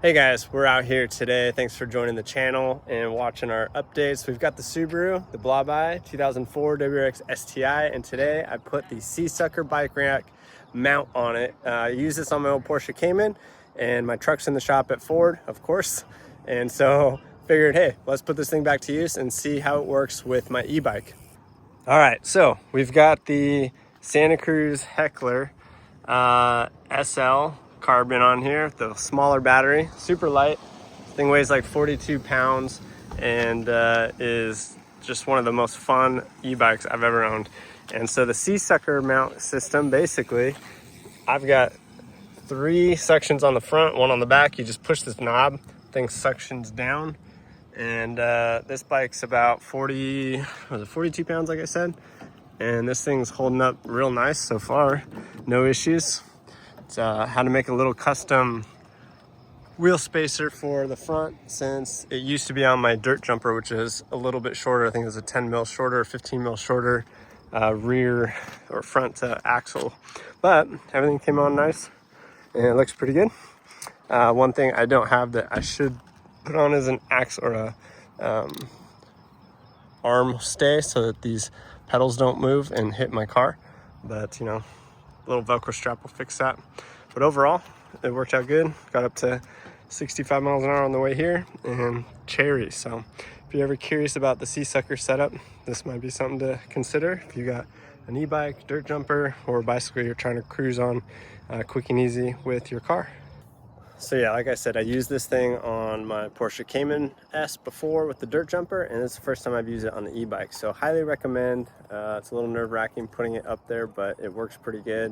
Hey guys, we're out here today. Thanks for joining the channel and watching our updates. We've got the Subaru, the Blob-Eye 2004 WRX STI, and today I put the SeaSucker bike rack mount on it. I use this on my old Porsche Cayman, and my truck's in the shop at Ford, of course. And so figured, hey, let's put this thing back to use and see how it works with my e-bike. All right, so we've got the Santa Cruz Heckler SL carbon on here, the smaller battery, super light. This thing weighs like 42 pounds and is just one of the most fun e-bikes I've ever owned. And so the SeaSucker mount system, basically, I've got 3 sections on the front, 1 on the back. You just push this knob, thing suctions down. And this bike's about 42 pounds, like I said. And this thing's holding up real nice so far, no issues. It's how to make a little custom wheel spacer for the front, since it used to be on my dirt jumper, which is a little bit shorter. I think it was a 10 mil shorter, 15 mil shorter rear or front axle. But everything came on nice and it looks pretty good. One thing I don't have that I should put on is an axle or a arm stay, so that these pedals don't move and hit my car. But you know, a little Velcro strap will fix that. But overall, it worked out good. Got up to 65 miles an hour on the way here and cherry. So if you're ever curious about the SeaSucker setup, this might be something to consider. If you got an e-bike, dirt jumper, or a bicycle you're trying to cruise on quick and easy with your car. So yeah, like I said, I used this thing on my Porsche Cayman S before with the dirt jumper, and it's the first time I've used it on the e-bike. So highly recommend. It's a little nerve-wracking putting it up there, but it works pretty good.